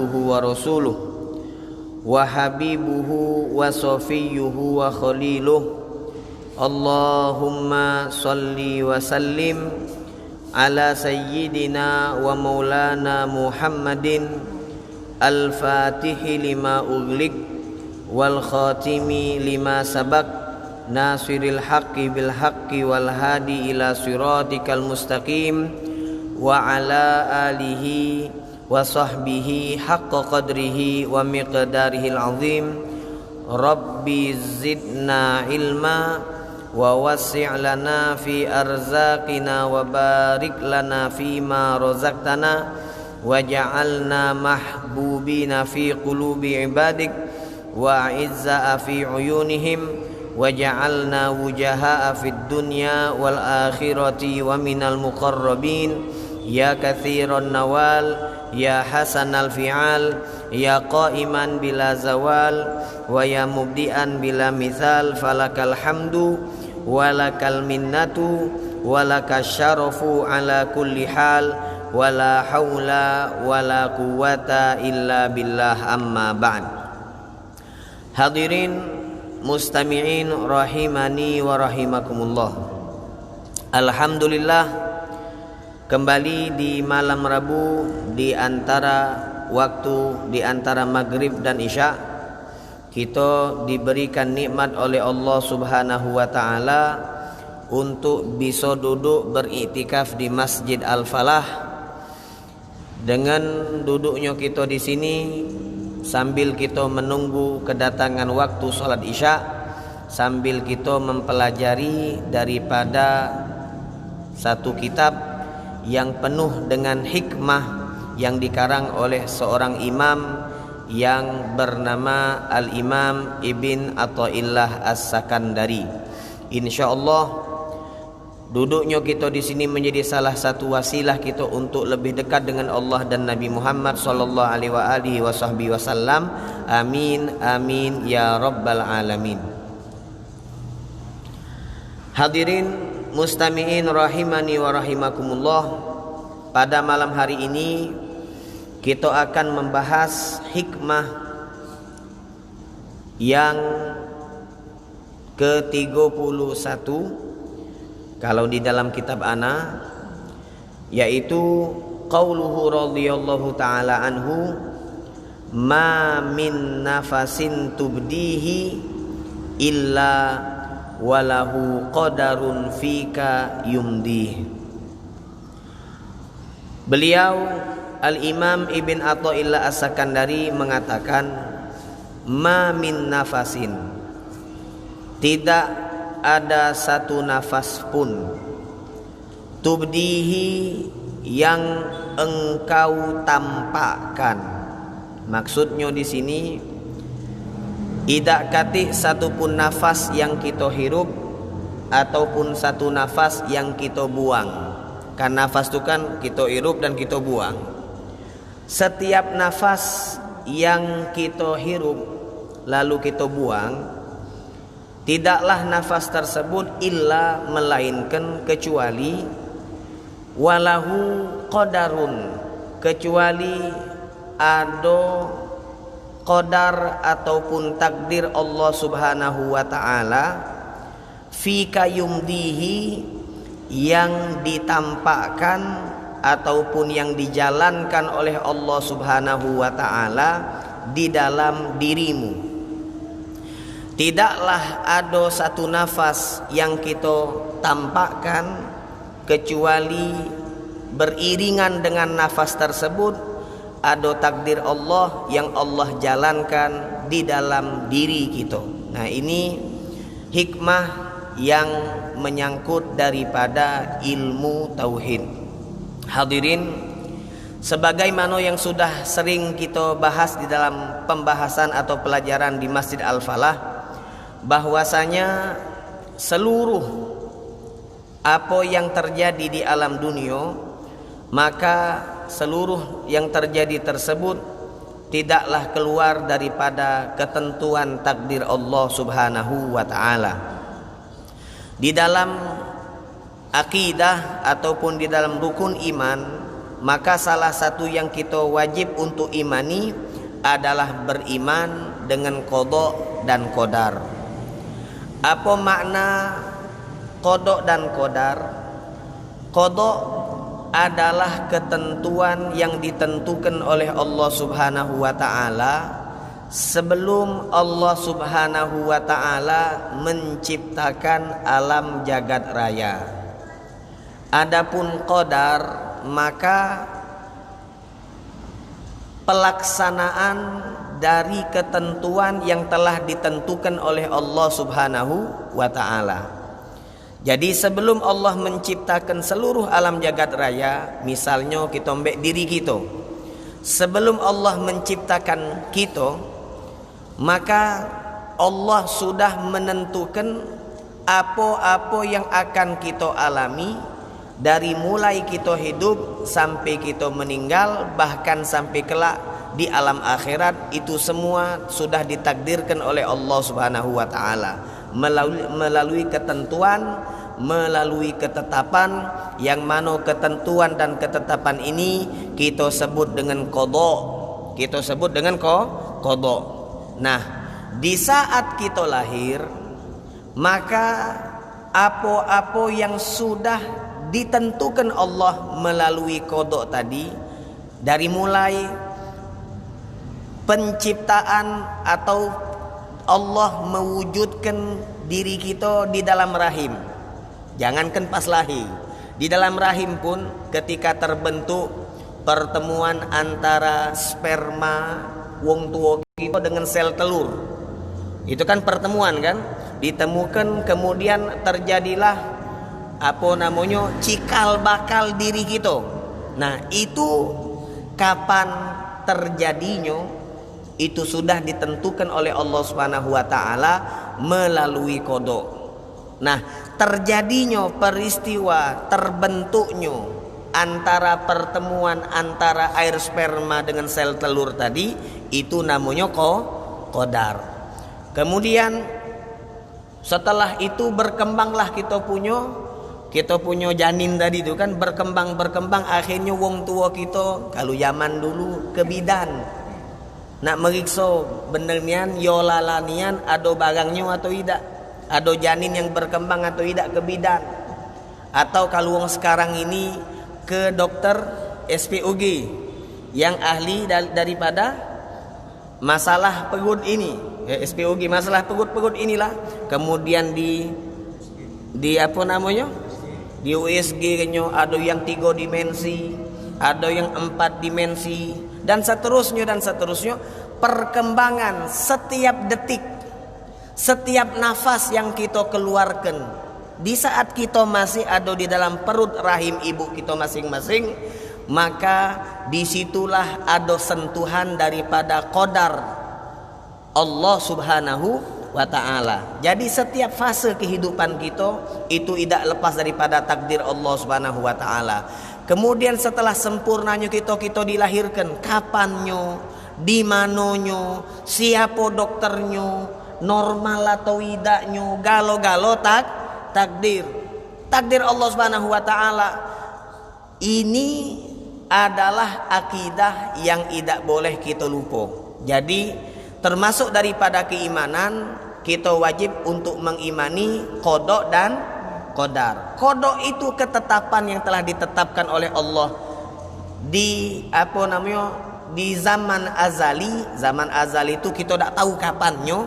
wa rasuluh wa habibuhu wa safiyuhu wa khaliluh. Allahumma salli wa sallim ala sayyidina wa maulana Muhammadin al-fatihi lima ughliq wal khatimi lima sabaq nasiril haqqi bil haqqi wal hadi ila siratikal mustaqim wa ala alihi wa sahbihi haqqa qadrihi wa miqdarihil azim. Rabbi zidna ilma wa wasi' lana fi arzaqina wa barik lana fima razaqtana waj'alna mahbubina fi qulubi ibadik wa izza'a fi uyunihim waj'alna wujaha'a fid dunya wal akhirati wa minal muqarrabin ya katsiran nawal ya hasanal fi'al ya qa'iman bila zawal wa ya mubdi'an bila mithal falakal hamdu walakal minnatu walakash syarafu ala kulli hal wala haula wala quwata illa billah. Amma ba'd. Hadirin mustami'in rahimani wa rahimakumullah. Alhamdulillah, kembali di malam Rabu di antara maghrib dan isya, kita diberikan nikmat oleh Allah Subhanahu wa taala untuk bisa duduk beriktikaf di Masjid Al-Falah. Dengan duduknya kita di sini sambil kita menunggu kedatangan waktu salat isya, sambil kita mempelajari daripada satu kitab yang penuh dengan hikmah yang dikarang oleh seorang imam yang bernama Al-Imam Ibn Athaillah As-Sakandari. Insyaallah duduknya kita di sini menjadi salah satu wasilah kita untuk lebih dekat dengan Allah dan Nabi Muhammad sallallahu alaihi wasallam. Amin amin ya rabbal alamin. Hadirin mustami'in rahimani wa rahimakumullah. Pada malam hari ini kita akan membahas hikmah yang ke-31 kalau di dalam kitab ana, yaitu qauluhu radhiyallahu ta'ala anhu ma min nafasin tubdihi illa walahu qadarun fika yumdih. Beliau Al-Imam Ibn Athaillah As-Sakandari mengatakan, ma min nafasin, tidak ada satu nafas pun, tubdihi, yang engkau tampakkan. Maksudnya di sini tidak katik satupun nafas yang kita hirup ataupun satu nafas yang kita buang. Kan nafas itu kan kita hirup dan kita buang. Setiap nafas yang kita hirup lalu kita buang, tidaklah nafas tersebut illa melainkan kecuali walahu qadarun, kecuali ada qadar ataupun takdir Allah Subhanahu wa taala fika yumdihi, yang ditampakkan ataupun yang dijalankan oleh Allah Subhanahu wa taala di dalam dirimu. Tidaklah ada satu nafas yang kita tampakkan kecuali beriringan dengan nafas tersebut ada takdir Allah yang Allah jalankan di dalam diri kita. Nah, ini hikmah yang menyangkut daripada ilmu tauhid. Hadirin, sebagaimana yang sudah sering kita bahas di dalam pembahasan atau pelajaran di Masjid Al-Falah, bahwasanya seluruh apa yang terjadi di alam dunia, maka seluruh yang terjadi tersebut tidaklah keluar daripada ketentuan takdir Allah Subhanahu wa taala. Di dalam akidah ataupun di dalam rukun iman maka salah satu yang kita wajib untuk imani adalah beriman dengan qada dan qadar. Apa makna qada dan qadar? Qada adalah ketentuan yang ditentukan oleh Allah Subhanahu wa taala sebelum Allah Subhanahu wa taala menciptakan alam jagat raya. Adapun qadar, maka pelaksanaan dari ketentuan yang telah ditentukan oleh Allah Subhanahu wa taala. Jadi sebelum Allah menciptakan seluruh alam jagat raya, misalnya kita ambil diri kita, sebelum Allah menciptakan kita, maka Allah sudah menentukan apa-apa yang akan kita alami dari mulai kita hidup sampai kita meninggal, bahkan sampai kelak di alam akhirat. Itu semua sudah ditakdirkan oleh Allah Subhanahu wa taala melalui ketentuan, melalui ketetapan, yang mana ketentuan dan ketetapan ini kita sebut dengan qada. Kita sebut dengan qada. Nah, di saat kita lahir, maka apa-apa yang sudah ditentukan Allah melalui qada tadi, dari mulai penciptaan atau Allah mewujudkan diri kita di dalam rahim. Jangankan pas lahir, di dalam rahim pun ketika terbentuk pertemuan antara sperma wong tua kita dengan sel telur, itu kan pertemuan kan, ditemukan, kemudian terjadilah cikal bakal diri kita. Nah, itu kapan terjadinya itu sudah ditentukan oleh Allah Subhanahu wa taala melalui qada. Nah, terjadinya peristiwa terbentuknya antara pertemuan antara air sperma dengan sel telur tadi, itu namanya qadar. Kemudian setelah itu berkembanglah kita punya janin tadi itu kan, berkembang akhirnya wong tua kita kalau zaman dulu ke bidan nak meriksa benernian yolalanian ada barangnya atau tidak, ada janin yang berkembang atau tidak, ke bidan. Atau kalau orang sekarang ini ke dokter SPOG yang ahli daripada masalah perut ini, SPOG masalah perut inilah, kemudian di di USG-nya ada yang 3 dimensi, ada yang 4 dimensi, dan seterusnya. Perkembangan setiap detik, setiap nafas yang kita keluarkan di saat kita masih ada di dalam perut rahim ibu kita masing-masing, maka disitulah ada sentuhan daripada qadar Allah Subhanahu wa ta'ala. Jadi setiap fase kehidupan kita itu tidak lepas daripada takdir Allah Subhanahu wa ta'ala. Kemudian setelah sempurnanya kita dilahirkan, kapannya, di manonyo, siapa dokternya, normal atau tidaknya, galo-galo takdir Allah Subhanahu wa taala. Ini adalah akidah yang tidak boleh kita lupa. Jadi termasuk daripada keimanan, kita wajib untuk mengimani qada dan qadar. Qada itu ketetapan yang telah ditetapkan oleh Allah di di zaman azali. Zaman azali itu kita tidak tahu kapannya.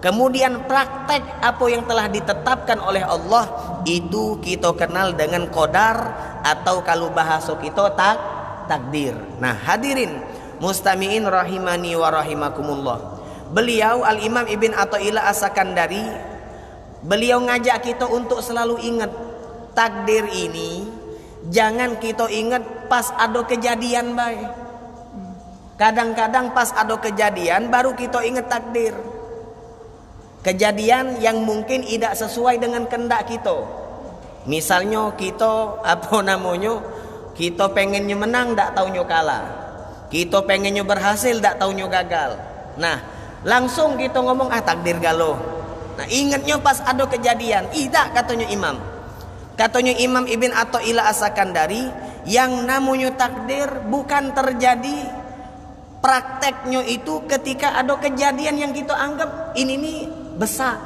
Kemudian praktek apa yang telah ditetapkan oleh Allah itu kita kenal dengan qadar, atau kalau bahasa kita takdir. Nah, hadirin mustami'in rahimani wa rahimakumullah. Beliau Al-Imam Ibn Athaillah As-Sakandari, beliau ngajak kita untuk selalu ingat takdir ini. Jangan kita ingat pas ada kejadian baik. Kadang-kadang pas ada kejadian baru kita ingat takdir. Kejadian yang mungkin tidak sesuai dengan kehendak kita. Misalnya kita kita pengennya menang, tak taunya kalah. Kita pengennya berhasil, tak taunya gagal. Nah, langsung kita ngomong takdir galau. Nah, ingatnya pas ada kejadian. Tidak, katanya Imam Ibn Athaillah As-Sakandari, Yang namanya takdir bukan terjadi prakteknya itu ketika ada kejadian yang kita anggap ini nih besar,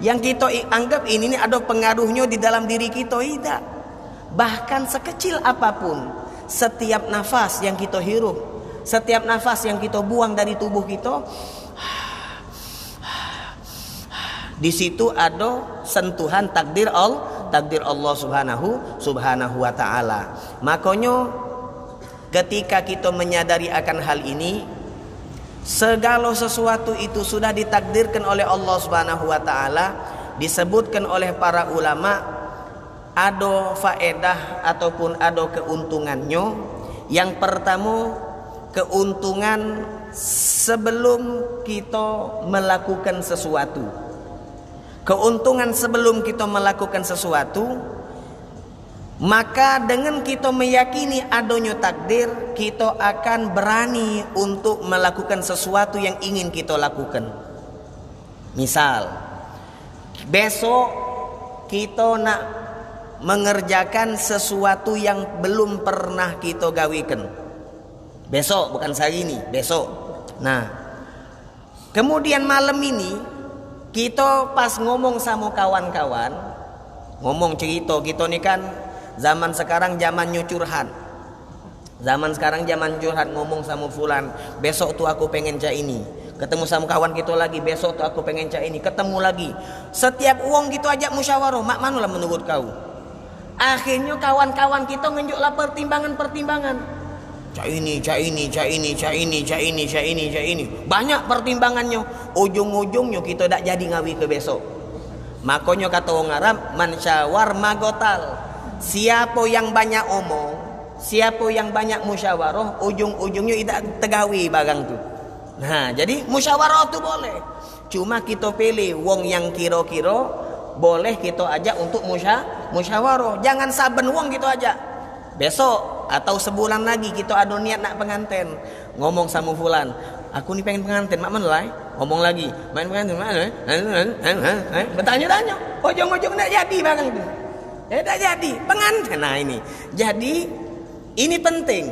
yang kita anggap ini nih ada pengaruhnya di dalam diri kita. Tidak. Bahkan sekecil apapun, setiap nafas yang kita hirup, setiap nafas yang kita buang dari tubuh kita, di situ ada sentuhan takdir Allah subhanahu wa ta'ala. Makanya ketika kita menyadari akan hal ini, segala sesuatu itu sudah ditakdirkan oleh Allah subhanahu wa ta'ala. Disebutkan oleh para ulama ada faedah ataupun ada keuntungannya. Yang pertama, keuntungan sebelum kita melakukan sesuatu. Keuntungan sebelum kita melakukan sesuatu, maka dengan kita meyakini adanya takdir, kita akan berani untuk melakukan sesuatu yang ingin kita lakukan. Misal, besok kita nak mengerjakan sesuatu yang belum pernah kita gawikan. Besok, bukan hari ini, besok. Nah, kemudian malam ini kita pas ngomong sama kawan-kawan, ngomong cerita, kita nih kan zaman sekarang zamannya curhat. Zaman sekarang zaman curhat, ngomong sama fulan, besok tuh aku pengen cak ini. Ketemu sama kawan kita lagi, besok tuh aku pengen cak ini. Ketemu lagi. Setiap uang gitu ajak musyawarah, mak mana lah menurut kau? Akhirnya kawan-kawan kita ngenjuklah pertimbangan-pertimbangan. Cak ini. Banyak pertimbangannya. Ujung-ujungnya kita tak jadi ngawi ke besok. Makanya kata orang Arab, man syawar magotal. Siapa yang banyak omong, siapa yang banyak musyawarah, ujung-ujungnya tidak tegawi barang tu. Nah, jadi musyawarah tu boleh. Cuma kita pilih wong yang kira-kira boleh kita ajak untuk musyawarah. Jangan saben wong kita ajak. Besok atau sebulan lagi kita ada niat nak pengantin, ngomong sama fulan, aku nih pengen pengantin, mak mana lah? Ngomong lagi, main pengantin mana? Bertanya-tanya, ujung-ujung tak jadi barang itu, tak jadi pengantin. Nah ini, jadi ini penting.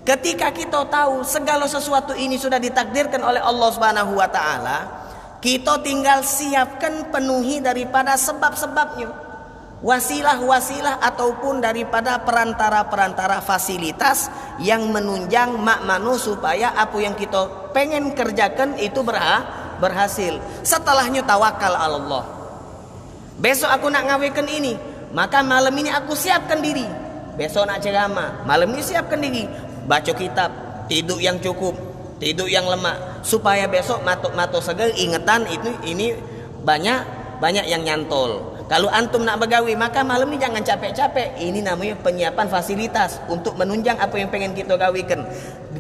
Ketika kita tahu segala sesuatu ini sudah ditakdirkan oleh Allah Subhanahu Wa Taala, kita tinggal siapkan, penuhi daripada sebab-sebabnya. Wasilah-wasilah ataupun daripada perantara-perantara fasilitas yang menunjang makmanu supaya apa yang kita pengen kerjakan itu berhasil. Setelahnya tawakal Allah. Besok aku nak ngawikan ini, maka malam ini aku siapkan diri. Besok nak ceramah, malam ini siapkan diri. Baca kitab, tidur yang cukup, tidur yang lemak, supaya besok matuk segar ingatan itu ini banyak yang nyantol. Kalau antum nak begawi, maka malam ini jangan capek-capek. Ini namanya penyiapan fasilitas untuk menunjang apa yang pengen kita gawikan.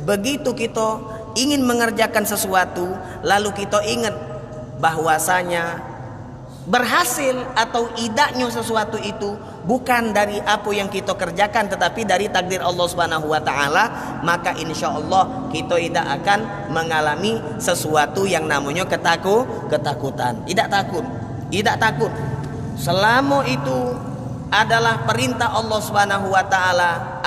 Begitu kita ingin mengerjakan sesuatu, lalu kita ingat bahwasanya berhasil atau idaknya sesuatu itu bukan dari apa yang kita kerjakan, tetapi dari takdir Allah Subhanahu Wa Taala, maka insya Allah kita tidak akan mengalami sesuatu yang namanya ketakutan. Tidak takut. Selama itu adalah perintah Allah Subhanahu Wa Taala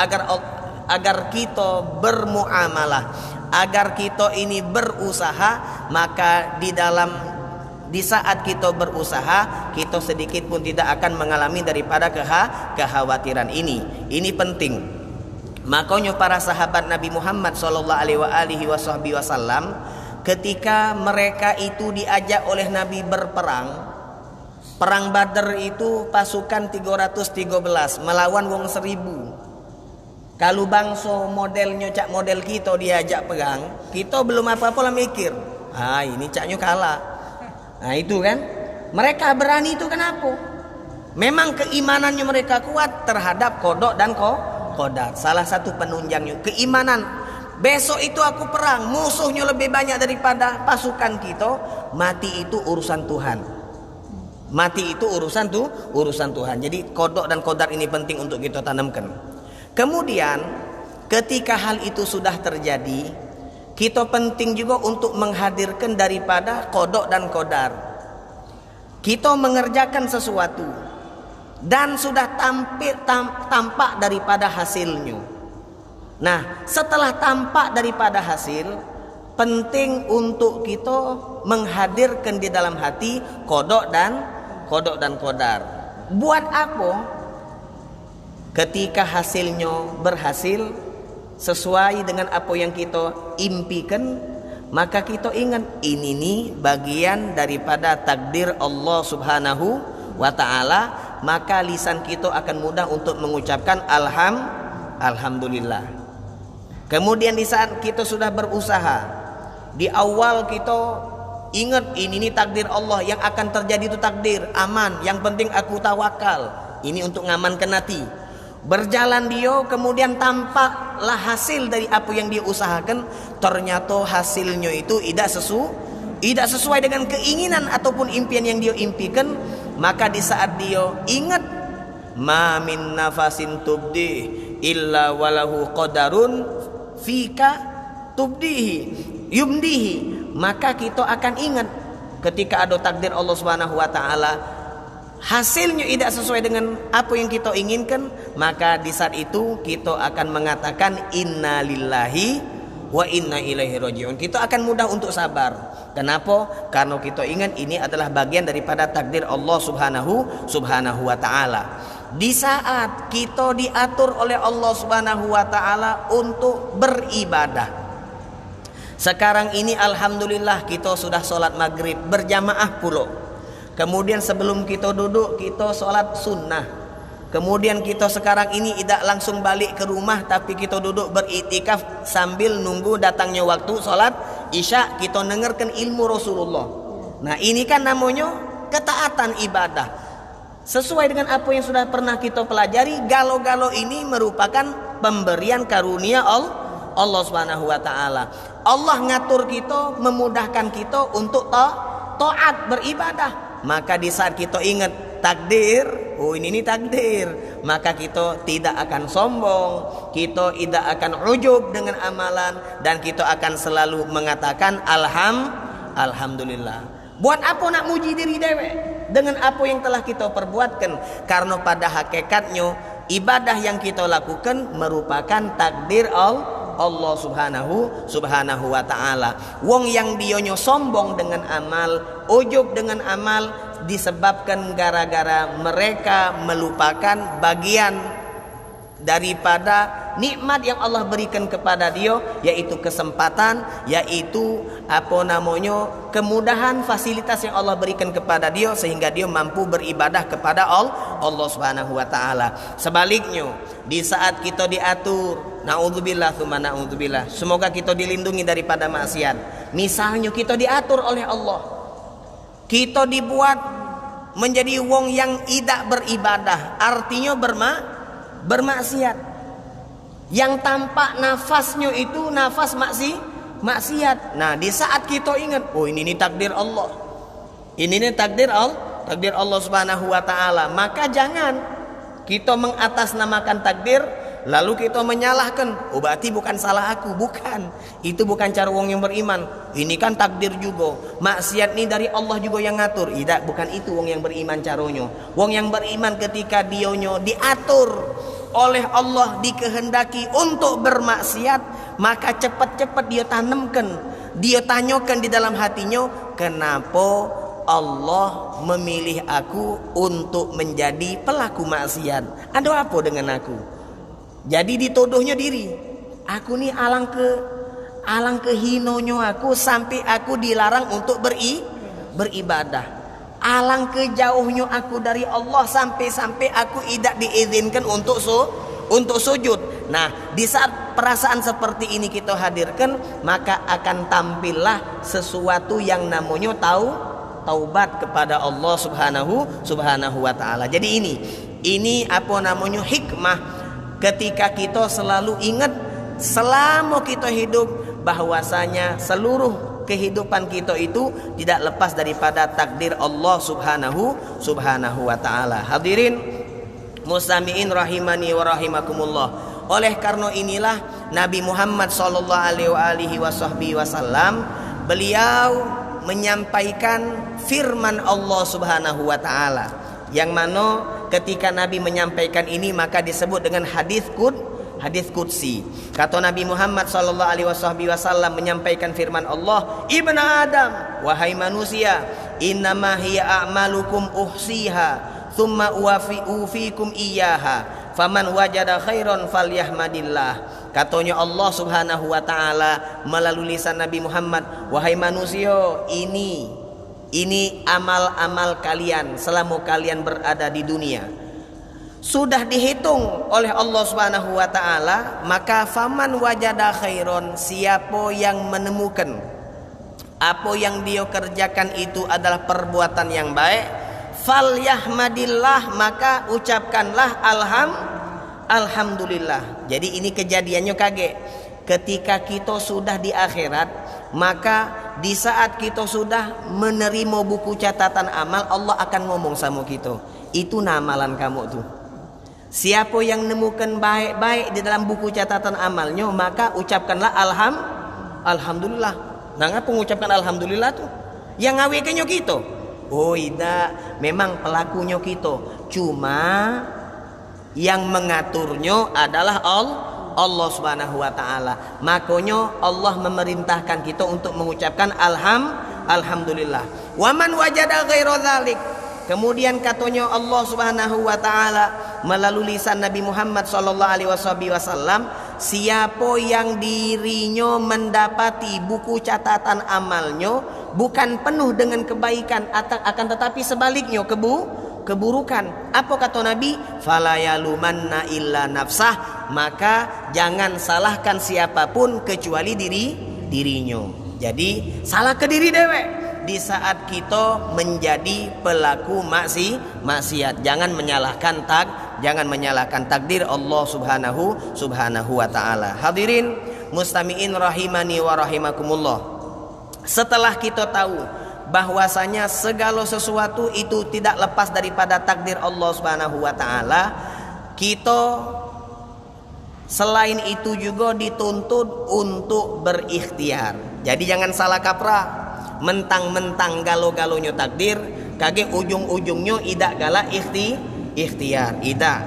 agar kita bermuamalah, agar kita ini berusaha, maka di saat kita berusaha, kita sedikit pun tidak akan mengalami daripada kekhawatiran ini. Ini penting. Makanya para sahabat Nabi Muhammad SAW, ketika mereka itu diajak oleh Nabi berperang, Perang Badar itu pasukan 313 melawan wong 1000. Kalau bangsa modelnya cak model kita diajak perang, kita belum apa-apa lah mikir, ini caknya kalah. Nah itu kan, mereka berani itu kenapa? Memang keimanannya mereka kuat terhadap kodok dan kodar. Salah satu penunjangnya keimanan. Besok itu aku perang, musuhnya lebih banyak daripada pasukan kita, mati itu urusan Tuhan. Mati itu urusan Tuhan. Jadi kodok dan kodar ini penting untuk kita tanamkan. Kemudian ketika hal itu sudah terjadi, kita penting juga untuk menghadirkan daripada kodok dan kodar. Kita mengerjakan sesuatu, dan sudah tampak daripada hasilnya. Nah, setelah tampak daripada hasil, penting untuk kita menghadirkan di dalam hati qada dan qadar. Buat apa? Ketika hasilnya berhasil sesuai dengan apa yang kita impikan, maka kita ingat ini nih bagian daripada takdir Allah Subhanahu wa ta'ala, maka lisan kita akan mudah untuk mengucapkan alhamdulillah. Kemudian di saat kita sudah berusaha, di awal kita ingat ini takdir Allah, yang akan terjadi itu takdir, aman, yang penting aku tawakal, ini untuk ngamankan hati. Berjalan dia, kemudian tampaklah hasil dari apa yang dia usahakan, ternyata hasilnya itu tidak sesuai dengan keinginan ataupun impian yang dia impikan. Maka di saat dia ingat ma min nafasin tubdi illa walahu qadarun fika yumdihi, maka kita akan ingat ketika ada takdir Allah Subhanahu wa ta'ala, hasilnya tidak sesuai dengan apa yang kita inginkan, maka di saat itu kita akan mengatakan inna lillahi wa inna ilaihi rajiun. Kita akan mudah untuk sabar. Kenapa? Karena kita ingat ini adalah bagian daripada takdir Allah Subhanahu wa ta'ala. Di saat kita diatur oleh Allah Subhanahu wa ta'ala untuk beribadah, sekarang ini alhamdulillah kita sudah sholat maghrib berjamaah pula. Kemudian sebelum kita duduk kita sholat sunnah. Kemudian kita sekarang ini tidak langsung balik ke rumah, tapi kita duduk beriktikaf sambil nunggu datangnya waktu sholat isya, kita dengarkan ilmu Rasulullah. Nah, ini kan namanya ketaatan ibadah sesuai dengan apa yang sudah pernah kita pelajari. Galo-galo ini merupakan pemberian karunia Allah Subhanahu wa ta'ala. Allah ngatur kita, memudahkan kita untuk taat beribadah. Maka di saat kita ingat takdir, oh ini takdir, maka kita tidak akan sombong, kita tidak akan ujub dengan amalan, dan kita akan selalu mengatakan alhamdulillah. Buat apa nak muji diri dewe dengan apa yang telah kita perbuatkan? Karena pada hakikatnya ibadah yang kita lakukan merupakan takdir Allah Subhanahu wa ta'ala. Wong yang dionyo sombong dengan amal, ujub dengan amal, disebabkan gara-gara mereka melupakan bagian daripada nikmat yang Allah berikan kepada dia, yaitu kesempatan, yaitu kemudahan, fasilitas yang Allah berikan kepada dia, sehingga dia mampu beribadah kepada Allah Subhanahu wa ta'ala. Sebaliknya, di saat kita diatur, naudzubillah tsumma naudzubillah, semoga kita dilindungi daripada maksiat. Misalnya kita diatur oleh Allah, kita dibuat menjadi wong yang tidak beribadah, artinya bermaksiat. Yang tampak nafasnya itu nafas maksiat. Nah, di saat kita ingat, oh ini takdir Allah, ini takdir Allah Subhanahu wa ta'ala, maka jangan kita mengatasnamakan takdir lalu kita menyalahkan, oh berarti bukan salah aku. Bukan, itu bukan cara wong yang beriman. Ini kan takdir juga, maksiat ini dari Allah juga yang ngatur. Tidak, bukan itu wong yang beriman caranya. Wong yang beriman ketika dionyo diatur oleh Allah, dikehendaki untuk bermaksiat, maka cepat-cepat dia tanamkan, dia tanyakan di dalam hatinya, kenapa Allah memilih aku untuk menjadi pelaku maksiat? Ada apa dengan aku? Jadi dituduhnya diri, aku nih alang kehinonya aku sampai aku dilarang untuk beribadah. Alang kejauhnya aku dari Allah sampai aku tidak diizinkan untuk sujud. Nah, di saat perasaan seperti ini kita hadirkan, maka akan tampillah sesuatu yang namanya taubat kepada Allah Subhanahu wa ta'ala. Jadi ini hikmah ketika kita selalu ingat selama kita hidup bahwasanya seluruh kehidupan kita itu tidak lepas daripada takdir Allah Subhanahu wa ta'ala. Hadirin mustami'in rahimani wa rahimakumullah. Oleh karena inilah Nabi Muhammad sallallahu alaihi wasallam beliau menyampaikan firman Allah Subhanahu wa ta'ala, yang mana ketika Nabi menyampaikan ini maka disebut dengan hadis qudsi. Kata Nabi Muhammad sallallahu alaihi wasallam menyampaikan firman Allah, "Ibnu Adam, wahai manusia, innama hiya a'malukum uhsiha, thumma ufikum iyyaha, faman wajada khairan falyahmadillah." Katanya Allah Subhanahu wa taala melalui lisan Nabi Muhammad, "Wahai manusia, ini amal-amal kalian selama kalian berada di dunia. Sudah dihitung oleh Allah Subhanahu wa taala, maka faman wajada khairon, siapa yang menemukan apa yang dia kerjakan itu adalah perbuatan yang baik, falyahmadillah, maka ucapkanlah alhamdulillah." Jadi ini kejadiannya kaget. Ketika kita sudah di akhirat, maka di saat kita sudah menerima buku catatan amal, Allah akan ngomong sama kita, "Itu amalan kamu tuh. Siapa yang nemukan baik-baik di dalam buku catatan amalnya, maka ucapkanlah alhamdulillah." Nah, ngapa mengucapkan alhamdulillah tuh? Yang ngawekannya kita. Oh tidak, memang pelakunya kita. Cuma yang mengaturnya adalah Allah Subhanahu wa taala. Makanya Allah memerintahkan kita untuk mengucapkan alhamdulillah. Wa man wajada ghaira dzalik. Kemudian katanya Allah Subhanahu wa taala melalui lisan Nabi Muhammad sallallahu alaihi wasallam, siapa yang dirinya mendapati buku catatan amalnya bukan penuh dengan kebaikan, akan tetapi sebaliknya keburukan. Apa kata Nabi? Fala yalumanna illa nafsah, maka jangan salahkan siapapun kecuali dirinya. Jadi salah ke diri dewek di saat kita menjadi pelaku maksiat. Jangan menyalahkan takdir Allah subhanahu wa taala. Hadirin mustami'in rahimani wa rahimakumullah. Setelah kita tahu bahwasanya segala sesuatu itu tidak lepas daripada takdir Allah Subhanahu wa taala, kita selain itu juga dituntut untuk berikhtiar. Jadi jangan salah kaprah, mentang-mentang galo-galonya takdir, kage ujung-ujungnya idak gala ikhtiar. Idak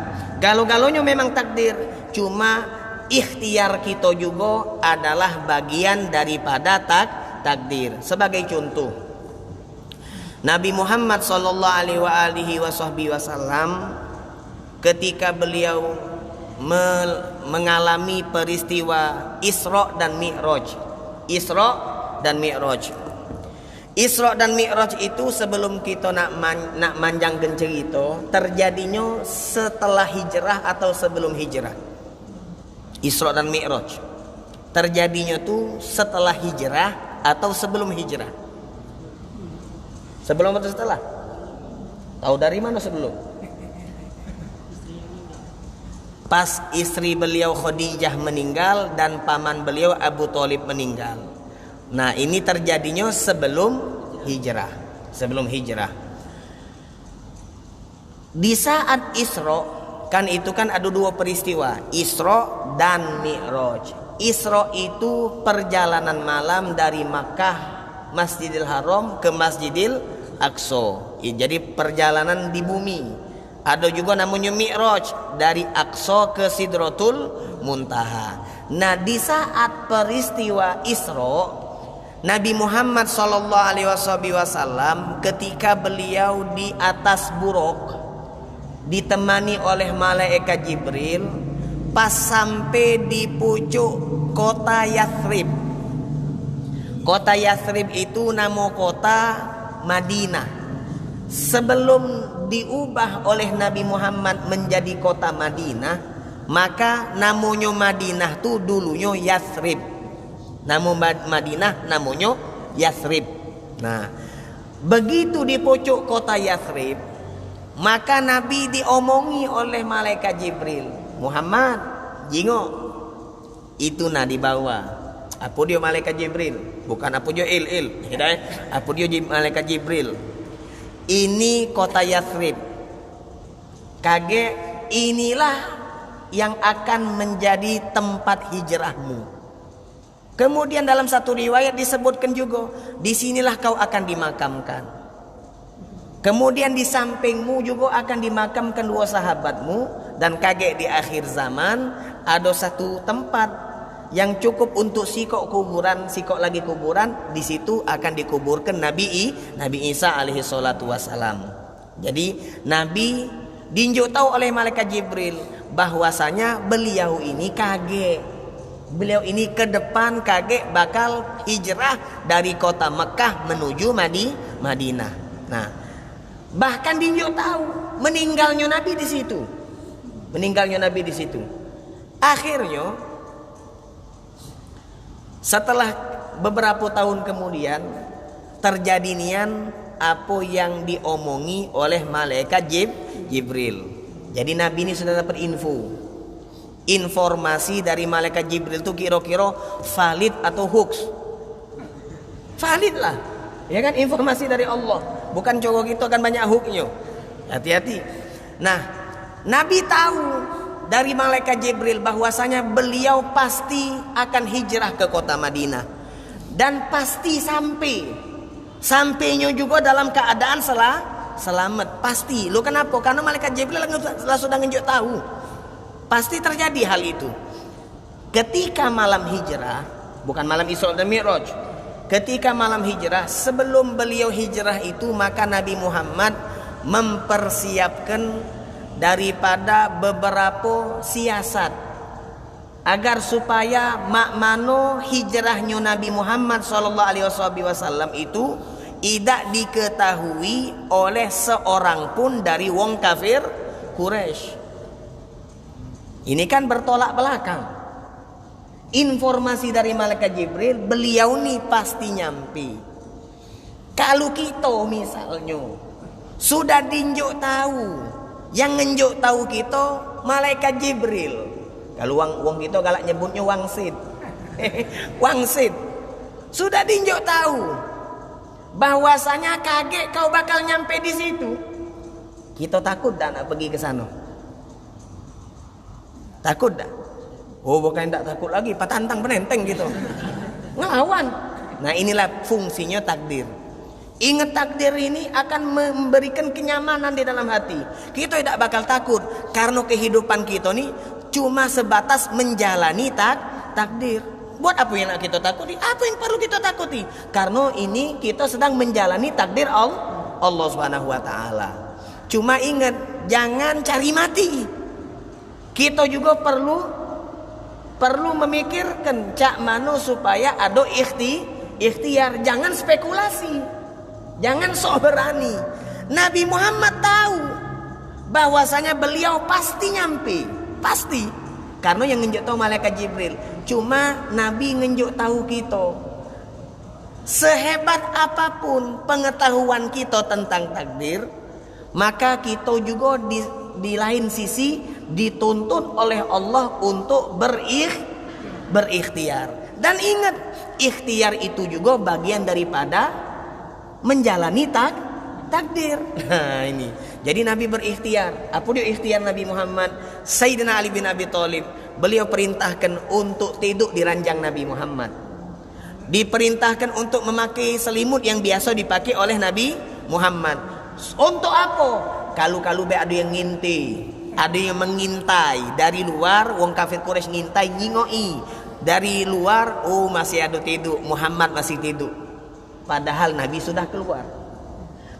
galo-galonya memang takdir, cuma ikhtiar kita juga adalah bagian daripada takdir. Sebagai contoh, Nabi Muhammad sallallahu alaihi wasallam ketika beliau mengalami peristiwa Isra dan Mi'raj. Isra dan Mi'raj itu sebelum kita nak manjangkeun cerita, terjadinya setelah hijrah atau sebelum hijrah. Isra dan Mi'raj terjadinya tuh setelah hijrah atau sebelum hijrah? Sebelum atau setelah? Tahu dari mana sebelum? Pas istri beliau Khadijah meninggal dan paman beliau Abu Thalib meninggal. Nah, ini terjadinya sebelum hijrah. Di saat Isra, kan itu kan ada dua peristiwa, Isra dan Mi'raj. Isra itu perjalanan malam dari Makkah Masjidil Haram ke Masjidil Aqsa. Jadi perjalanan di bumi. Ada juga namanya Mi'raj, dari Aqsa ke Sidratul Muntaha. Nah, di saat peristiwa Isra, Nabi Muhammad sallallahu alaihi wasallam ketika beliau di atas buruk ditemani oleh malaikat Jibril, pas sampai di pucuk kota Yathrib. Kota Yathrib itu nama kota Madinah. Sebelum diubah oleh Nabi Muhammad menjadi kota Madinah, maka namanya Madinah tuh dulunya Yathrib. Nama Madinah namanya Yathrib. Nah, begitu di pucuk kota Yathrib, maka Nabi diomongi oleh malaikat Jibril, Muhammad, jingo, itu nah dibawa. Apa dia malaikat Jibril? Bukan apa dia il. Apa dia malaikat Jibril? Ini kota Yathrib. Kage inilah yang akan menjadi tempat hijrahmu. Kemudian dalam satu riwayat disebutkan juga, disinilah kau akan dimakamkan. Kemudian di sampingmu juga akan dimakamkan 2 sahabatmu. Dan kaget di akhir zaman ada satu tempat yang cukup untuk sikok lagi kuburan. Di situ akan dikuburkan Nabi Isa alaihi salatu wassalam. Jadi Nabi diunjuk tahu oleh malaikat Jibril bahwasanya beliau ini kaget. Beliau ini ke depan kaget bakal hijrah dari kota Mekah menuju Madinah. Nah, bahkan diunjuk tahu meninggalnya Nabi di situ. Akhirnya setelah beberapa tahun kemudian terjadi nian apa yang diomongi oleh malaikat Jibril. Jadi Nabi ini sudah dapat informasi dari malaikat Jibril itu kira-kira valid atau hoax. Valid lah, ya kan, informasi dari Allah. Bukan cowok itu akan banyak hoaxnya. Hati-hati. Nah, Nabi tahu dari malaikat Jibril bahwasanya beliau pasti akan hijrah ke kota Madinah dan pasti sampainya juga dalam keadaan selamat, pasti. Lo kenapa? Karena malaikat Jibril sudah nunjuk tahu pasti terjadi hal itu. Ketika malam hijrah, bukan malam Isra dan Mi'raj, ketika malam hijrah, sebelum beliau hijrah itu maka Nabi Muhammad mempersiapkan daripada beberapa siasat agar supaya makmano hijrahnya Nabi Muhammad SAW itu tidak diketahui oleh seorang pun dari wong kafir Quraisy. Ini kan bertolak belakang. Informasi dari malaikat Jibril, beliau nih pasti nyampi. Kalau kita misalnya sudah dinjuk tahu, yang ngenjuk tahu kita malaikat Jibril. Kalau wong kita galak nyebutnya wangsit. Wangsit. Sudah dinjuk tahu bahwasanya kaget kau bakal nyampe di situ. Kita takut dah nak pergi ke sana. Takut dah. Oh, bukan tak takut lagi, patantang penenteng gitu. Ngelawan. Nah, inilah fungsinya takdir. Ingat, takdir ini akan memberikan kenyamanan di dalam hati. Kita tidak bakal takut karena kehidupan kita nih cuma sebatas menjalani takdir. Buat apa yang nak kita takuti? Apa yang perlu kita takuti? Karena ini kita sedang menjalani takdir Allah Subhanahu wa taala. Cuma ingat, jangan cari mati. Kita juga perlu memikirkan cak mano supaya ada ikhtiar, jangan spekulasi, jangan sok berani. Nabi Muhammad tahu bahwasanya beliau pasti nyampe, pasti, karena yang ngenjuk tahu malaikat Jibril. Cuma Nabi ngenjuk tahu kita, sehebat apapun pengetahuan kita tentang takdir, maka kita juga di lain sisi dituntut oleh Allah untuk berikhtiar. Dan ingat, ikhtiar itu juga bagian daripada menjalani takdir. Nah, ini. Jadi Nabi berikhtiar. Apa dia ikhtiar Nabi Muhammad? Sayyidina Ali bin Abi Thalib, beliau perintahkan untuk tidur di ranjang Nabi Muhammad. Diperintahkan untuk memakai selimut yang biasa dipakai oleh Nabi Muhammad. Untuk apa? Kalau ada yang ngintip, ada yang mengintai dari luar, wong kafir Quraisy ngintai, nyingoi dari luar, oh masih ada tidur, Muhammad masih tidur, padahal Nabi sudah keluar.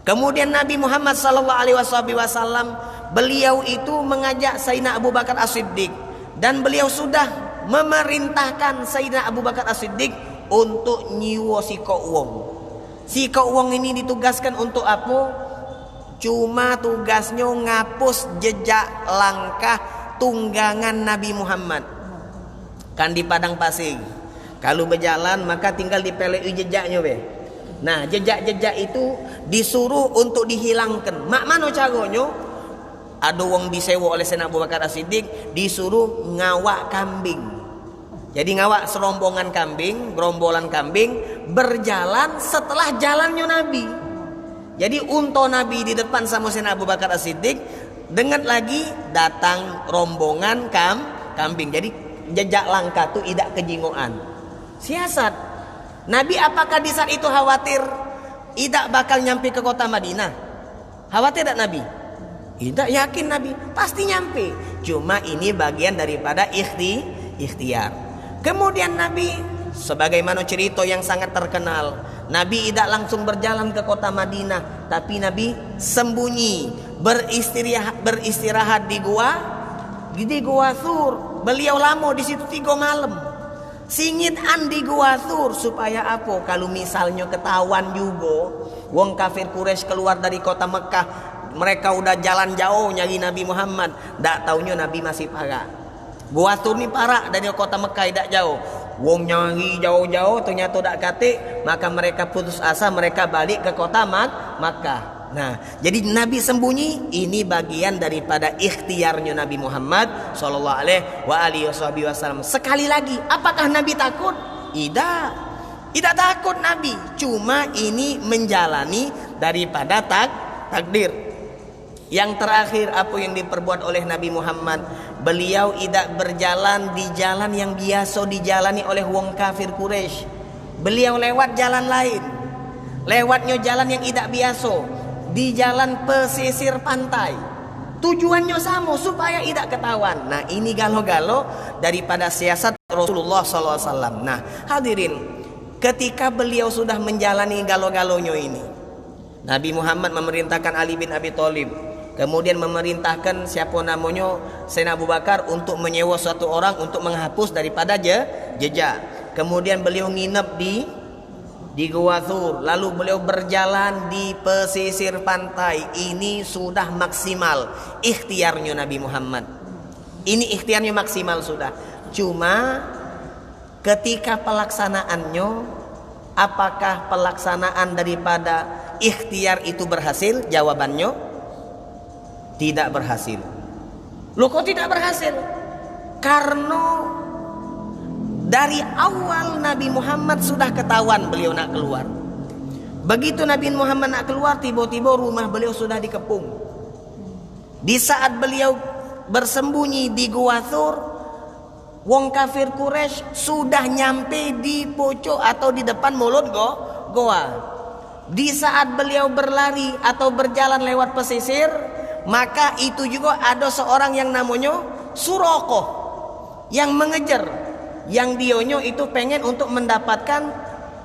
Kemudian Nabi Muhammad SAW, beliau itu mengajak Sayyidina Abu Bakar As-Siddiq, dan beliau sudah memerintahkan Sayyidina Abu Bakar As-Siddiq untuk nyiwo sikok wong. Sikok wong ini ditugaskan untuk apa? Cuma tugasnya ngapus jejak langkah tunggangan Nabi Muhammad. Kan di padang pasir, kalau berjalan maka tinggal dipelei jejaknya be. Nah, jejak-jejak itu disuruh untuk dihilangkan. Mak mano caranya? Ada wong disewa oleh Sayyidina Abu Bakar As-Siddiq, disuruh ngawak kambing. Jadi ngawak serombongan kambing, gerombolan kambing berjalan setelah jalannya Nabi. Jadi unta Nabi di depan sama Sayyidina Abu Bakar As-Siddiq, dengar lagi datang rombongan kambing. Jadi jejak langkah itu tidak kejingoan. Siasat. Nabi apakah di saat itu khawatir tidak bakal nyampe ke kota Madinah? Khawatir tidak Nabi? Tidak, yakin Nabi pasti nyampe. Cuma ini bagian daripada ikhtiar. Kemudian Nabi, sebagaimana cerita yang sangat terkenal, Nabi tidak langsung berjalan ke kota Madinah, tapi Nabi sembunyi beristirahat di Gua Thur. Beliau lama di situ 3 malam. Singit di Gua Thur supaya apa? Kalau misalnya ketahuan juga wong kafir Quraisy keluar dari kota Mekah, mereka udah jalan jauh nyari Nabi Muhammad, ndak taunya Nabi masih parah. Gua Thur ni parah dari kota Mekah, tidak jauh. Wong nyari jauh-jauh ternyata tak katik, maka mereka putus asa, mereka balik ke kota Makkah. Nah, jadi Nabi sembunyi, ini bagian daripada ikhtiarnya Nabi Muhammad sallallahu alaihi wasallam. Sekali lagi, apakah Nabi takut? Tidak takut Nabi, cuma ini menjalani daripada takdir. Yang terakhir, apa yang diperbuat oleh Nabi Muhammad? Beliau tidak berjalan di jalan yang biasa dijalani oleh wong kafir Quraisy. Beliau lewat jalan lain. Lewatnya jalan yang tidak biasa, di jalan pesisir pantai. Tujuannya sama, supaya tidak ketahuan. Nah, ini galo-galo daripada siasat Rasulullah SAW. Nah, hadirin, ketika beliau sudah menjalani galo-galonya ini, Nabi Muhammad memerintahkan Ali bin Abi Thalib, kemudian memerintahkan siapa namanya Sayyidina Abu Bakar untuk menyewa suatu orang untuk menghapus daripada jejak. Kemudian beliau nginep di Gua Thur, lalu beliau berjalan di pesisir pantai. Ini sudah maksimal ikhtiarnya Nabi Muhammad. Ini ikhtiarnya maksimal sudah. Cuma ketika pelaksanaannya, apakah pelaksanaan daripada ikhtiar itu berhasil? Jawabannya tidak berhasil. Loh, kok tidak berhasil? Karena dari awal Nabi Muhammad sudah ketahuan beliau nak keluar. Begitu Nabi Muhammad nak keluar, tiba-tiba rumah beliau sudah dikepung. Di saat beliau bersembunyi di Gua Thur, wong kafir Quraisy sudah nyampe di pojok atau di depan mulut goa. Di saat beliau berlari atau berjalan lewat pesisir, maka itu juga ada seorang yang namanya Suraqah yang mengejar. Yang dionyo itu pengen untuk mendapatkan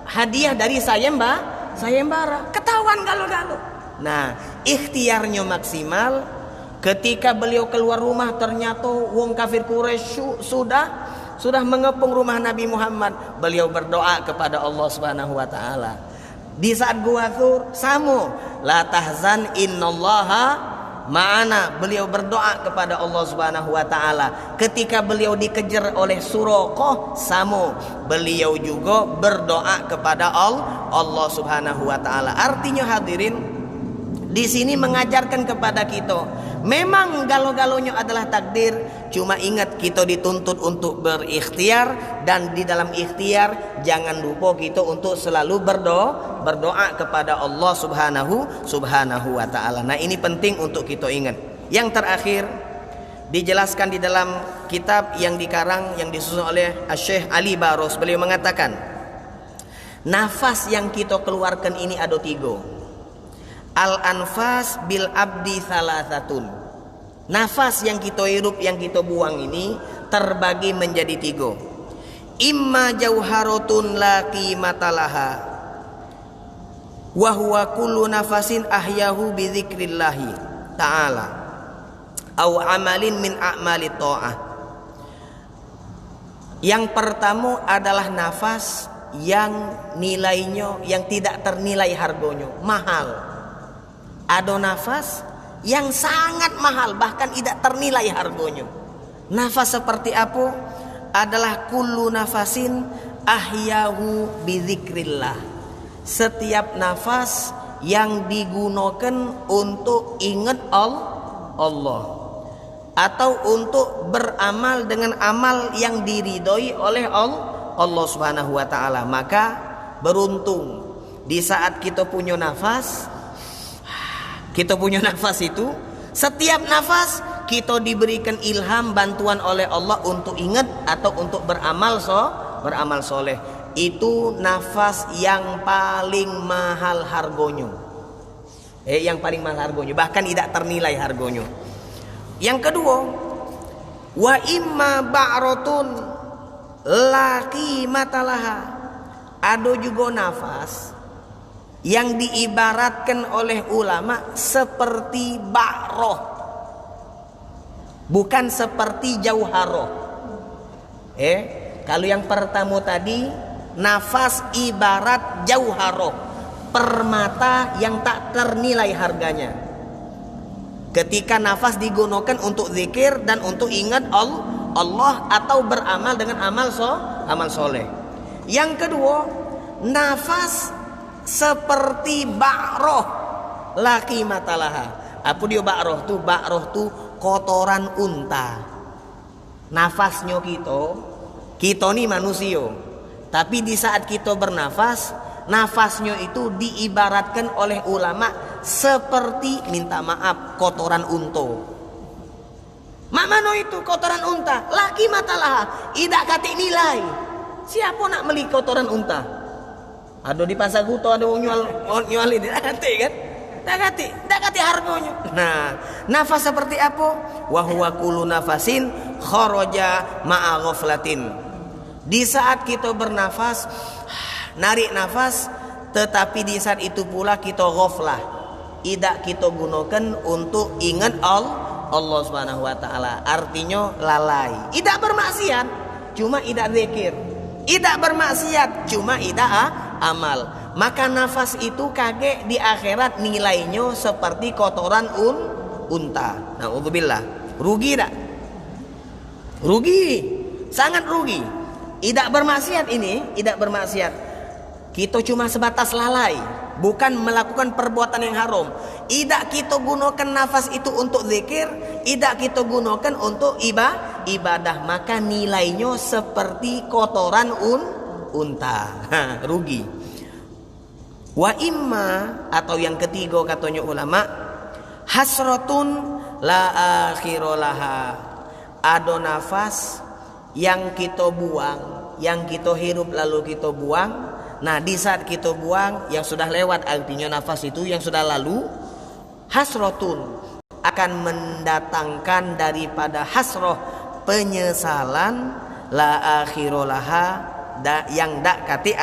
hadiah dari sayembara. Ketahuan galo-galo. Nah, ikhtiarnya maksimal. Ketika beliau keluar rumah, ternyata wong kafir Quraisy sudah mengepung rumah Nabi Muhammad. Beliau berdoa kepada Allah Subhanahu wa taala. Di saat Gua Thur, samu la tahzan innallaha ma'ana. Beliau berdoa kepada Allah Subhanahu wa taala. Ketika beliau dikejar oleh Suraqah, sama beliau juga berdoa kepada Allah Subhanahu wa taala. Artinya hadirin, di sini mengajarkan kepada kita, memang galo-galonya adalah takdir, cuma ingat kita dituntut untuk berikhtiar, dan di dalam ikhtiar jangan lupa kita untuk selalu berdoa kepada Allah Subhanahu wa taala. Nah, ini penting untuk kita ingat. Yang terakhir dijelaskan di dalam kitab yang dikarang yang disusun oleh Syekh Ali Baros. Beliau mengatakan, nafas yang kita keluarkan ini ada 3. Al-anfas bil abdi salasatun. Nafas yang kita hirup, yang kita buang ini terbagi menjadi 3. Imma jauharatun la qimatalaha wa huwa kullu nafasin ahyahu bi dzikrillahi ta'ala au amalin min a'mali ta'ah. Yang pertama adalah nafas yang nilainya yang tidak ternilai harganya, mahal. Ada nafas yang sangat mahal, bahkan tidak ternilai harganya. Nafas seperti apa? Adalah kullu nafasin ahyahu bidzikrillah. Setiap nafas yang digunakan untuk ingat Allah, atau untuk beramal dengan amal yang diridhoi oleh Allah Subhanahu wa taala. Maka beruntung di saat kita punya nafas. Kita punya nafas itu, setiap nafas kita diberikan ilham, bantuan oleh Allah untuk ingat atau untuk beramal soleh. Itu nafas yang paling mahal harganya. Yang paling mahal harganya, bahkan tidak ternilai harganya. Yang kedua, wa imma ba'rotun la qimatalaha. Ada juga nafas yang diibaratkan oleh ulama seperti ba'roh, bukan seperti jauharoh. Kalau yang pertama tadi, nafas ibarat jauharoh, permata yang tak ternilai harganya. Ketika nafas digunakan untuk zikir dan untuk ingat Allah atau beramal dengan amal soleh. Yang kedua, nafas seperti ba'roh la qimatalaha. Apa dia ba'roh tu? Ba'roh tu kotoran unta. Nafasnya kita ni manusia, tapi di saat kita bernafas, nafasnya itu diibaratkan oleh ulama seperti, minta maaf, kotoran unta. Mak mano itu kotoran unta? Laki matalah, tidak kati nilai. Siapa nak beli kotoran unta? Ada di pasar guto, ada orang nyual ini, tidak kati kan? Tak kati harganya. Nah, nafas seperti apa? Wa huwa kullu nafasin kharaja ma'a ghaflatin. Di saat kita bernafas, narik nafas, tetapi di saat itu pula kita ghaflah, tidak kita gunakan untuk ingat Allah Subhanahu wa taala. Artinya lalai. Tidak bermaksiat, cuma tidak zikir. Tidak bermaksiat, cuma tidak amal. Maka nafas itu kage di akhirat nilainya seperti kotoran unta. Na'udzubillah. Rugi tak? Rugi. Sangat rugi. Tidak bermaksiat ini, tidak bermaksiat. Kita cuma sebatas lalai, bukan melakukan perbuatan yang haram. Tidak kita gunakan nafas itu untuk zikir, tidak kita gunakan untuk ibadah, maka nilainya seperti kotoran unta. Rugi. Wa imma, atau yang ketiga katanya ulama, hasratun la akhirolaha. Ada nafas yang kita buang, yang kita hirup lalu kita buang. Nah, di saat kita buang, yang sudah lewat, artinya nafas itu yang sudah lalu. Hasratun akan mendatangkan daripada hasroh, penyesalan, la akhirolaha, yang dak kati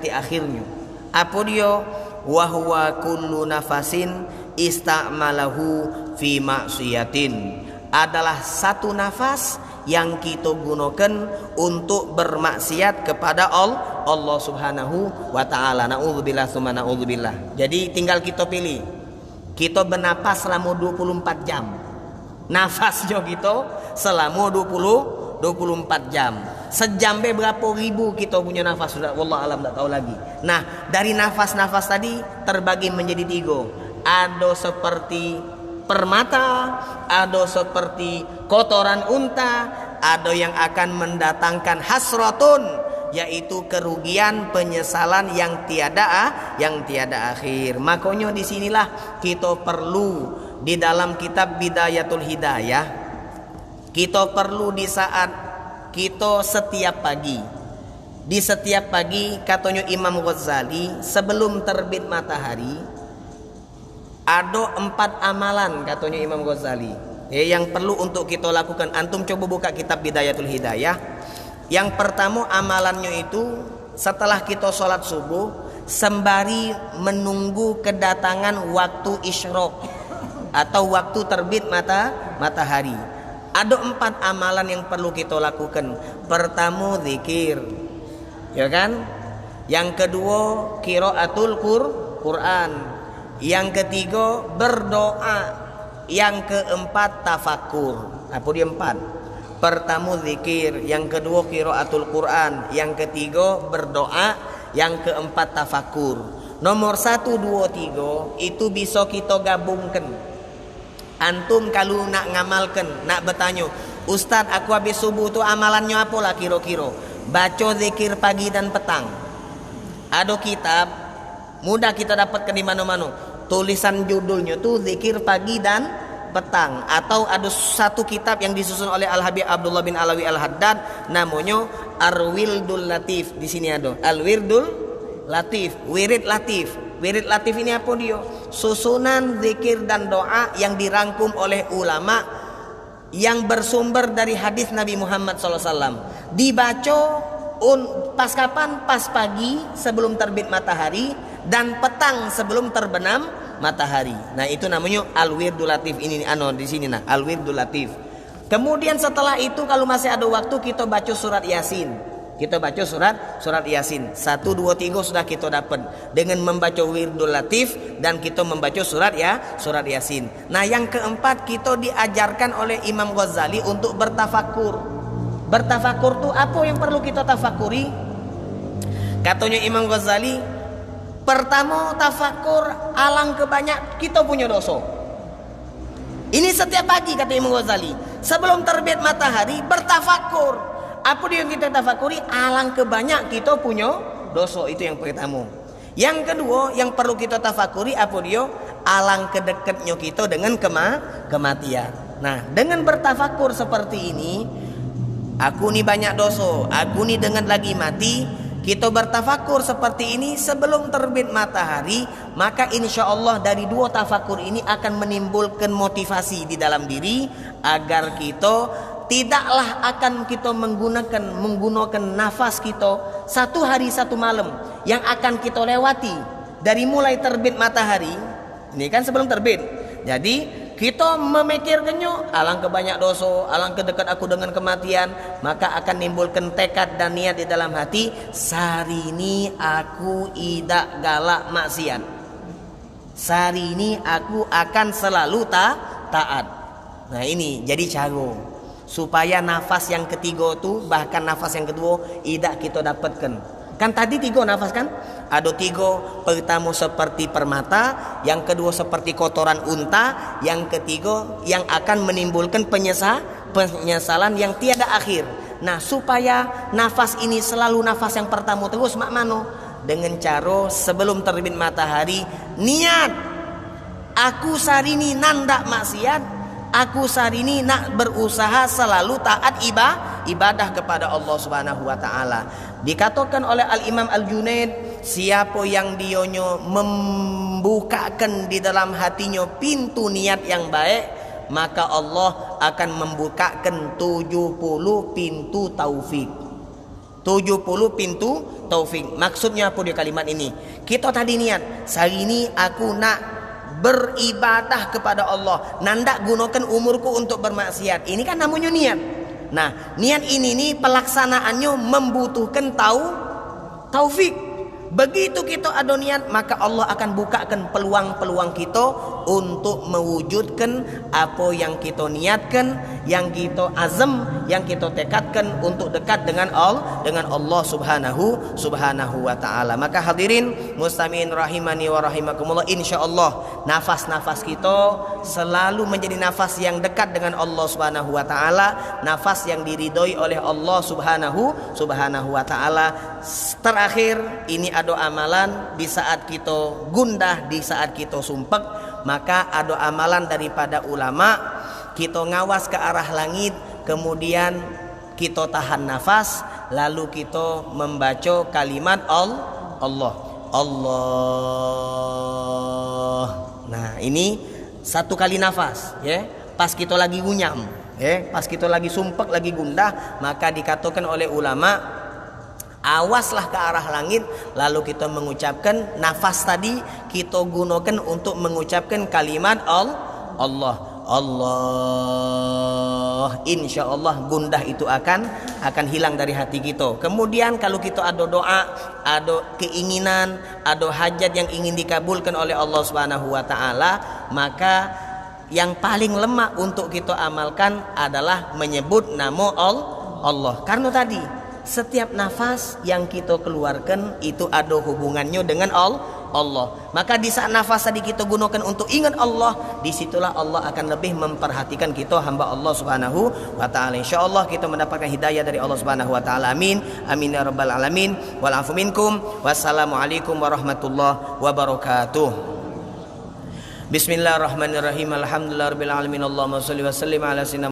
akhirnya. Apa dia? Wa huwa kullu nafasin ista'malahu fi maksiatin. Adalah satu nafas yang kita gunakan untuk bermaksiat kepada Allah Subhanahu wa taala. Na'udzubillah tsumma na'udzubillah. Jadi tinggal kita pilih. Kita bernapas selama 24 jam. Nafasnya kita selama 24 jam. Sejam berapa ribu kita punya nafas, sudah wallah alam tak tahu lagi. Nah, dari nafas-nafas tadi terbagi menjadi 3. Ada seperti permata, ada seperti kotoran unta, ada yang akan mendatangkan hasratun, yaitu kerugian, penyesalan yang tiada akhir. Makanya disinilah kita perlu di dalam kitab Bidayatul Hidayah, kita perlu di saat kita setiap pagi, di setiap pagi katanya Imam Ghazali, sebelum terbit matahari ada 4 amalan katanya Imam Ghazali yang perlu untuk kita lakukan. Antum coba buka kitab Bidayatul Hidayah. Yang pertama amalannya itu, setelah kita sholat subuh, sembari menunggu kedatangan waktu isyraq atau waktu terbit matahari, ada 4 amalan yang perlu kita lakukan. Pertama zikir, ya kan? Yang kedua qiraatul Quran. Yang ketiga berdoa. Yang keempat tafakur. Apa dia 4? Pertama zikir, yang kedua qiraatul Quran, yang ketiga berdoa, yang keempat tafakur. Nomor 1, 2, 3 itu bisa kita gabungkan. Antum kalau nak ngamalkan, nak bertanya, Ustaz aku habis subuh tu amalannya apa lah kira-kira? Baca zikir pagi dan petang. Ada kitab mudah kita dapatkan di mana-mana. Tulisan judulnya tu zikir pagi dan petang. Atau ada satu kitab yang disusun oleh Al-Habib Abdullah bin Alawi Al-Haddad, namanya Al-Wirdul Latif. Di sini ada Al-Wirdul latif, wirid latif. Wirid latif ini apa dia? Susunan zikir dan doa yang dirangkum oleh ulama yang bersumber dari hadis Nabi Muhammad SAW. Dibaca pas kapan? Pas pagi sebelum terbit matahari dan petang sebelum terbenam matahari. Nah, itu namanya al-wirdul latif. Ini di sini al-wirdul latif. Kemudian setelah itu kalau masih ada waktu kita baca surat Yasin. Kita baca surat Yasin. 1 2 3 sudah kita dapat dengan membaca wirdul latif dan kita membaca surat Yasin. Nah, yang keempat kita diajarkan oleh Imam Ghazali untuk bertafakur. Bertafakur itu apa yang perlu kita tafakuri? Katanya Imam Ghazali, pertama tafakur alangkah banyak kita punya dosa. Ini setiap pagi kata Imam Ghazali, sebelum terbit matahari bertafakur. Apa dia yang kita tafakuri? Alangkah banyak kita punya dosa. Itu yang pertama. Yang kedua yang perlu kita tafakuri apa dia? Alangkah dekatnya kita dengan kematian. Nah, dengan bertafakur seperti ini, aku ni banyak dosa, aku ni dengan lagi mati. Kita bertafakur seperti ini sebelum terbit matahari, maka insya Allah dari dua tafakur ini akan menimbulkan motivasi di dalam diri agar kita tidaklah akan kita menggunakan nafas kita satu hari satu malam yang akan kita lewati dari mulai terbit matahari. Ini kan sebelum terbit. Jadi kita memikirkannya, alangkah banyak dosa, alangkah dekat aku dengan kematian, maka akan menimbulkan tekad dan niat di dalam hati, sehari ini aku tidak galak maksiat. Sehari ini aku akan selalu taat. Nah, ini jadi cara supaya nafas yang ketiga tu, bahkan nafas yang kedua tidak kita dapatkan. Kan tadi 3 nafas kan? Ada 3. Pertama seperti permata, yang kedua seperti kotoran unta, yang ketiga yang akan menimbulkan penyesalan yang tiada akhir. Nah, supaya nafas ini selalu nafas yang pertama terus mak mano? Dengan cara sebelum terbit matahari niat, aku sehari ini nandak maksiat, aku sehari ini nak berusaha selalu taat ibadah kepada Allah Subhanahu wa taala. Dikatakan oleh Al-Imam Al-Junaid, siapa yang dionyo membukakan di dalam hatinya pintu niat yang baik, maka Allah akan membukakan 70 pintu taufik. 70 pintu taufik. Maksudnya apa dia kalimat ini? Kita tadi niat, hari ini aku nak beribadah kepada Allah, nandak gunakan umurku untuk bermaksiat. Ini kan namanya niat. Nah, niat ini nih pelaksanaannya membutuhkan taufik. Begitu kita ada niat, maka Allah akan bukakan peluang-peluang kita untuk mewujudkan apa yang kita niatkan, yang kita azam, yang kita tekadkan untuk dekat dengan Allah Subhanahu wa taala. Maka hadirin mustami'in rahimani wa rahimakumullah, insyaallah nafas-nafas kita selalu menjadi nafas yang dekat dengan Allah Subhanahu wa taala, nafas yang diridhoi oleh Allah Subhanahu wa taala. Terakhir, ini ada amalan di saat kita gundah, di saat kita sumpek, maka ada amalan daripada ulama, kita ngawas ke arah langit, kemudian kita tahan nafas, lalu kita membaca kalimat Allah. Nah, ini 1 kali nafas, ya. Pas kita lagi gunyam, ya, pas kita lagi sumpek, lagi gundah, maka dikatakan oleh ulama, awaslah ke arah langit, lalu kita mengucapkan nafas tadi kita gunakan untuk mengucapkan kalimat Allah. Insya Allah gundah itu akan hilang dari hati kita. Kemudian kalau kita ada doa, ada keinginan, ada hajat yang ingin dikabulkan oleh Allah Subhanahu wa taala, maka yang paling lemah untuk kita amalkan adalah menyebut nama Allah. Karena tadi setiap nafas yang kita keluarkan itu ada hubungannya dengan Allah. Maka di saat nafas tadi kita gunakan untuk ingat Allah, disitulah Allah akan lebih memperhatikan kita, hamba Allah Subhanahu wa taala. Insyaallah kita mendapatkan hidayah dari Allah Subhanahu wa taala. Amin. Amin ya rabbal alamin. Wal afu minkum. Wassalamualaikum warahmatullahi wabarakatuh. Bismillahirrahmanirrahim. Alhamdulillahirabbil alamin. Allahumma shalli wa sallim ala sayyidina